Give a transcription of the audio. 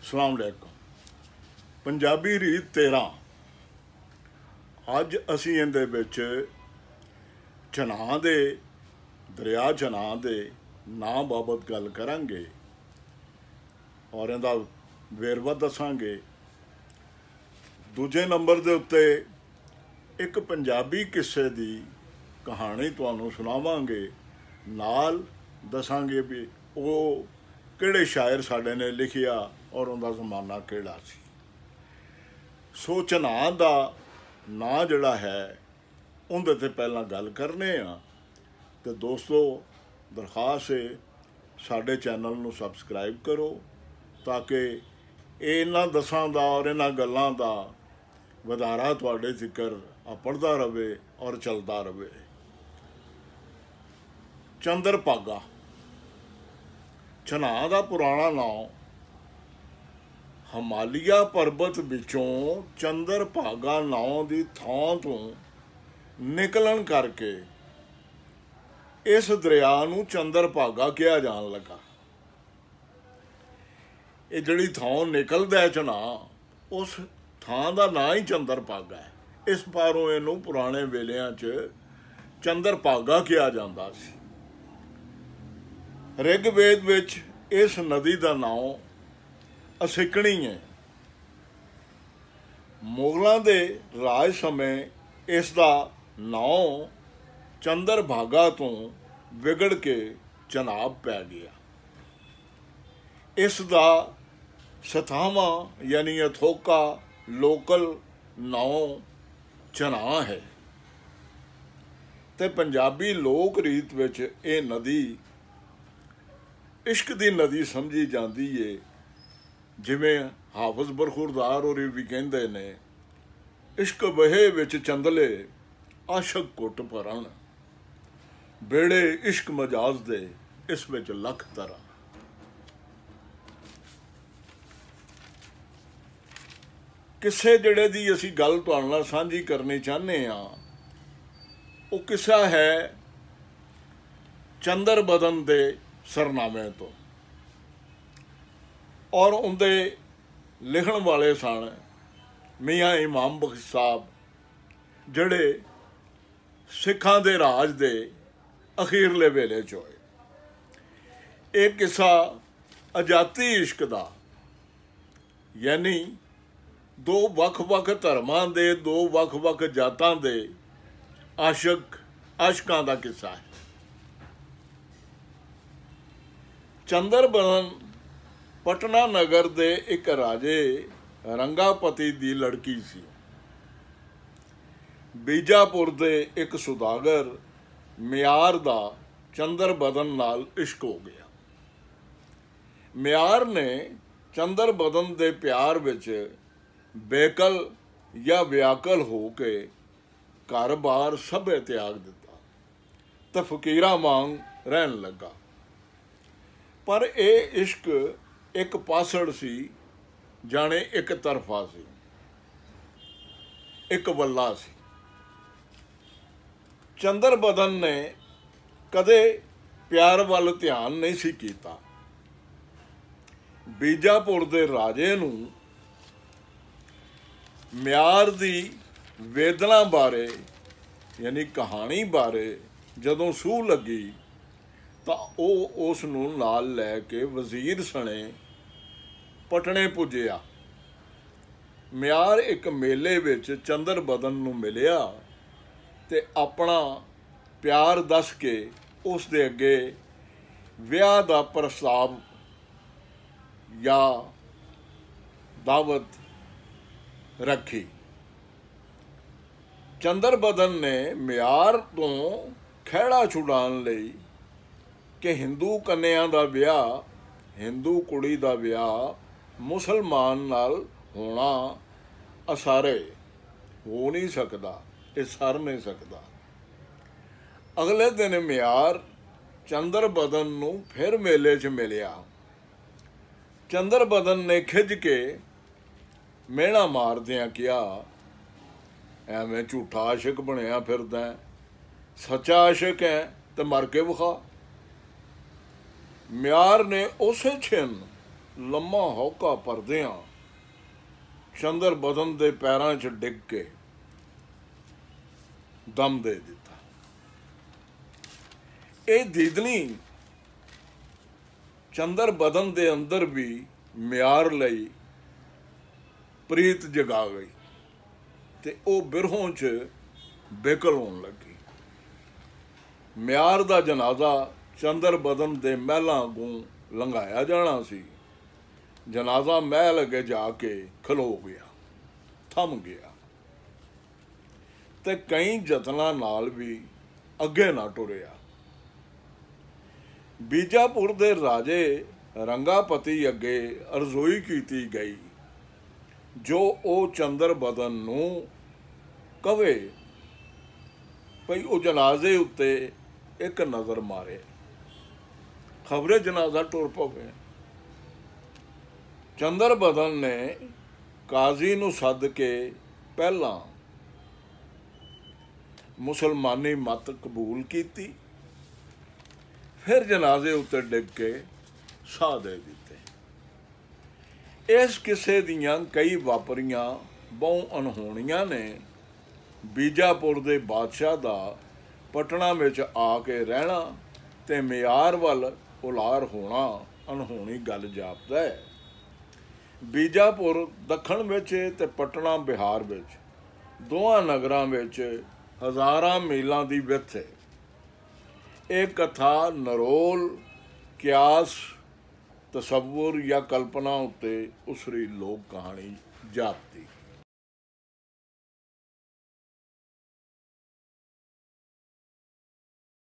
ਸਲਾਮ ਅਲੈਕੁਮ। ਪੰਜਾਬੀ ਰੀਤ 13 ਅੱਜ ਅਸੀਂ ਇਹਦੇ ਵਿੱਚ ਚਨਾਹ ਦੇ ਦਰਿਆ ਚਨਾਹ ਦੇ ਨਾਂ ਬਾਬਤ ਗੱਲ ਕਰਾਂਗੇ ਔਰ ਇਹਦਾ ਵੇਰਵਾ ਦੱਸਾਂਗੇ। ਦੂਜੇ ਨੰਬਰ ਦੇ ਉੱਤੇ ਇੱਕ ਪੰਜਾਬੀ ਕਿੱਸੇ ਦੀ ਕਹਾਣੀ ਤੁਹਾਨੂੰ ਸੁਣਾਵਾਂਗੇ, ਨਾਲ ਦੱਸਾਂਗੇ ਵੀ ਉਹ ਕਿਹੜੇ ਸ਼ਾਇਰ ਸਾਡੇ ਨੇ ਲਿਖਿਆ ਔਰ ਉਹਦਾ ਜ਼ਮਾਨਾ ਕਿਹੜਾ ਸੀ। ਸੋ ਚਨਾਹ ਦਾ ਨਾਂ ਜਿਹੜਾ ਹੈ ਉਹਦੇ 'ਤੇ ਪਹਿਲਾਂ ਗੱਲ ਕਰਨੇ ਆ। ਅਤੇ ਦੋਸਤੋ, ਦਰਖਾਸਤ ਹੈ ਸਾਡੇ ਚੈਨਲ ਨੂੰ ਸਬਸਕ੍ਰਾਈਬ ਕਰੋ ਤਾਂ ਕਿ ਇਹਨਾਂ ਦਸਾਂ ਦਾ ਔਰ ਇਹਨਾਂ ਗੱਲਾਂ ਦਾ ਵਧਾਰਾ ਤੁਹਾਡੇ ਜ਼ਿਕਰ ਪੜ੍ਹਦਾ ਰਹੇ ਔਰ ਚੱਲਦਾ ਰਹੇ। ਚੰਦਰ ਭਾਗਾ ਚਨਾਹ ਦਾ ਪੁਰਾਣਾ ਨਾਂ ਹਿਮਾਲਿਆ ਪਰਬਤ ਵਿੱਚੋਂ ਚੰਦਰ ਭਾਗਾ ਨਾਂ ਦੀ ਥਾਂ ਤੋਂ ਨਿਕਲਣ ਕਰਕੇ ਇਸ ਦਰਿਆ ਨੂੰ ਚੰਦਰ ਭਾਗਾ ਕਿਹਾ ਜਾਣ ਲੱਗਾ। ਇਹ ਜਿਹੜੀ ਥਾਂ ਨਿਕਲਦਾ ਹੈ ਚਨਾਹ, ਉਸ ਥਾਂ ਦਾ ਨਾਂ ਹੀ ਚੰਦਰ ਭਾਗਾ ਹੈ। ਇਸ ਪਾਰੋਂ ਇਹਨੂੰ ਪੁਰਾਣੇ ਵੇਲਿਆਂ 'ਚ ਚੰਦਰ ਭਾਗਾ ਕਿਹਾ ਜਾਂਦਾ ਸੀ। ਰਿਗਵੇਦ ਵਿੱਚ ਇਸ ਨਦੀ ਦਾ ਨਾਮ ਅਸਿਕਣੀ ਹੈ। ਮੁਗਲਾਂ ਦੇ ਰਾਜ ਸਮੇਂ ਇਸ ਦਾ ਨਾਮ ਚੰਦਰ ਭਾਗਾ ਤੋਂ ਵਿਗੜ ਕੇ ਚਨਾਬ ਪੈ ਗਿਆ। ਇਸ ਦਾ ਸਥਾਵਾਂ ਯਾਨੀ ਅਥੋਕਾ ਲੋਕਲ ਨਾਮ ਚਨਾਹ ਹੈ ਤੇ ਪੰਜਾਬੀ ਲੋਕ ਰੀਤ ਵਿੱਚ ਇਹ ਨਦੀ ਇਸ਼ਕ ਦੀ ਨਦੀ ਸਮਝੀ ਜਾਂਦੀ ਏ। ਜਿਵੇਂ ਹਾਫਜ਼ ਬਰਖੁਰਦਾਰ ਹੋਰੀ ਵੀ ਕਹਿੰਦੇ ਨੇ, ਇਸ਼ਕ ਵਹੇ ਵਿੱਚ ਚੰਦਲੇ ਆਸ਼ਕ ਘੁੱਟ ਭਰਨ, ਬੇੜੇ ਇਸ਼ਕ ਮਜਾਜ਼ ਦੇ ਇਸ ਵਿੱਚ ਲੱਖ ਤਰ੍ਹਾਂ। ਕਿਸੇ ਜਿਹੜੇ ਦੀ ਅਸੀਂ ਗੱਲ ਤੁਹਾਡੇ ਨਾਲ ਸਾਂਝੀ ਕਰਨੀ ਚਾਹੁੰਦੇ ਹਾਂ, ਉਹ ਕਿੱਸਾ ਹੈ ਚੰਦਰ ਬਦਨ ਦੇ ਸਰਨਾਮੇ ਤੋਂ, ਔਰ ਉਹਦੇ ਲਿਖਣ ਵਾਲੇ ਸਨ ਮੀਆਂ ਇਮਾਮ ਬਖਸ਼ ਸਾਹਿਬ, ਜਿਹੜੇ ਸਿੱਖਾਂ ਦੇ ਰਾਜ ਦੇ ਅਖੀਰਲੇ ਵੇਲੇ 'ਚ ਹੋਏ। ਇਹ ਕਿੱਸਾ ਅਜਾਤੀ ਇਸ਼ਕ ਦਾ, ਯਾਨੀ ਦੋ ਵੱਖ-ਵੱਖ ਧਰਮਾਂ ਦੇ, ਦੋ ਵੱਖ-ਵੱਖ ਜਾਤਾਂ ਦੇ ਆਸ਼ਕਾਂ ਦਾ ਕਿੱਸਾ ਹੈ। ਚੰਦਰ ਬਦਨ ਪਟਨਾ ਨਗਰ ਦੇ ਇੱਕ ਰਾਜੇ ਰੰਗਾਪਤੀ ਦੀ ਲੜਕੀ ਸੀ। ਬੀਜਾਪੁਰ ਦੇ ਇੱਕ ਸੁਦਾਗਰ ਮਿਆਰ ਦਾ ਚੰਦਰ ਬਦਨ ਨਾਲ ਇਸ਼ਕ ਹੋ ਗਿਆ। ਮਿਆਰ ਨੇ ਚੰਦਰ ਬਦਨ ਦੇ ਪਿਆਰ ਵਿੱਚ ਬੇਕਲ ਜਾਂ ਵਿਆਕਲ ਹੋ ਕੇ ਘਰ-ਬਾਰ ਸਭੇ ਤਿਆਗ ਦਿੱਤਾ ਤਾਂ ਫਕੀਰਾਂ ਵਾਂਗ ਰਹਿਣ ਲੱਗਾ। ਪਰ ਇਹ ਇਸ਼ਕ ਇੱਕ ਪਾਸੜ ਸੀ, ਜਾਣੇ ਇੱਕ ਤਰਫਾ ਸੀ, ਇੱਕ ਵੱਲਾ ਸੀ। ਚੰਦਰ ਬਦਨ ਨੇ ਕਦੇ ਪਿਆਰ ਵੱਲ ਧਿਆਨ ਨਹੀਂ ਸੀ ਕੀਤਾ। ਬੀਜਾਪੁਰ ਦੇ ਰਾਜੇ ਨੂੰ ਮਿਆਰ ਦੀ ਵੇਦਨਾ ਬਾਰੇ ਯਾਨੀ ਕਹਾਣੀ ਬਾਰੇ ਜਦੋਂ ਸੂਹ ਲੱਗੀ ਤਾਂ ਉਹ ਉਸ ਨੂੰ ਨਾਲ ਲੈ ਕੇ ਵਜ਼ੀਰ ਸਣੇ ਪਟਨੇ ਪੁੱਜਿਆ। ਮਿਆਰ ਇੱਕ ਮੇਲੇ ਵਿੱਚ ਚੰਦਰ ਬਦਨ ਨੂੰ ਮਿਲਿਆ ਤੇ ਆਪਣਾ ਪਿਆਰ ਦੱਸ ਕੇ ਉਸ ਦੇ ਅੱਗੇ ਵਿਆਹ ਦਾ ਪ੍ਰਸਤਾਵ ਜਾਂ ਦਾਵਤ ਰੱਖੀ। ਚੰਦਰ ਬਦਨ ਨੇ ਮਿਆਰ ਤੋਂ ਖਹਿੜਾ ਛੁਡਾਉਣ ਲਈ ਕਿ ਹਿੰਦੂ ਕੰਨਿਆ ਦਾ ਵਿਆਹ, ਹਿੰਦੂ ਕੁੜੀ ਦਾ ਵਿਆਹ ਮੁਸਲਮਾਨ ਨਾਲ ਹੋਣਾ ਅਸਾਰੇ ਹੋ ਨਹੀਂ ਸਕਦਾ, ਇਹ ਸਰ ਨਹੀਂ ਸਕਦਾ। ਅਗਲੇ ਦਿਨ ਮਿਆਰ ਚੰਦਰ ਬਦਨ ਨੂੰ ਫਿਰ ਮੇਲੇ 'ਚ ਮਿਲਿਆ। ਚੰਦਰ ਬਦਨ ਨੇ ਖਿੱਝ ਕੇ ਮਿਹਣਾ ਮਾਰਦਿਆਂ ਕਿਹਾ, ਐਵੇਂ ਝੂਠਾ ਆਸ਼ਕ ਬਣਿਆ ਫਿਰਦਾ, ਸੱਚਾ ਆਸ਼ਕ ਹੈ ਤੇ ਮਰ ਕੇ ਵਿਖਾ। ਮਿਆਰ ਨੇ ਉਸੇ ਛਿਨ लम्मा हौका भरदियां चंद्र बदन दे पैरां च डिग के दम दे दिता। ये दीदनी चंद्र बदन दे अंदर भी म्यार लई प्रीत जगा गई ते ओ बिरहों च बेकल होन लगी। म्यार दा जनाजा चंद्र बदन दे महलां अगों लंघाया जाना सी। जनाजा महल अगे जाके खलो गया, थम गया ते कई जतनां नाल भी अगे ना टुरिया। बीजापुर दे राजे रंगापति अगे अरजोई कीती गई जो ओ चंद्र बदन नूं कवे भई ओ जनाजे उत्ते एक नज़र मारे, खबरे जनाजा टुर पवे। चंद्र बदन ने काजी नूं सद के पहला मुसलमानी मत कबूल की, फिर जनाजे उत्ते डिग के साह दे दिते। इस किसे दियां कई वापरियां बहु अनहोनियां ने बीजापुर दे बादशाह दा पटना विच आके रहना ते म्यार वल उलार होना अनहोनी गल जापदा है। बीजापुर दखण विच ते पटना बिहार विच, दोवां नगरां विच हज़ारां मीलां दी विथ है। एक कथा नरोल, क्यास, तसव्वुर या कल्पना उत्ते उसरी लोक कहानी जापदी।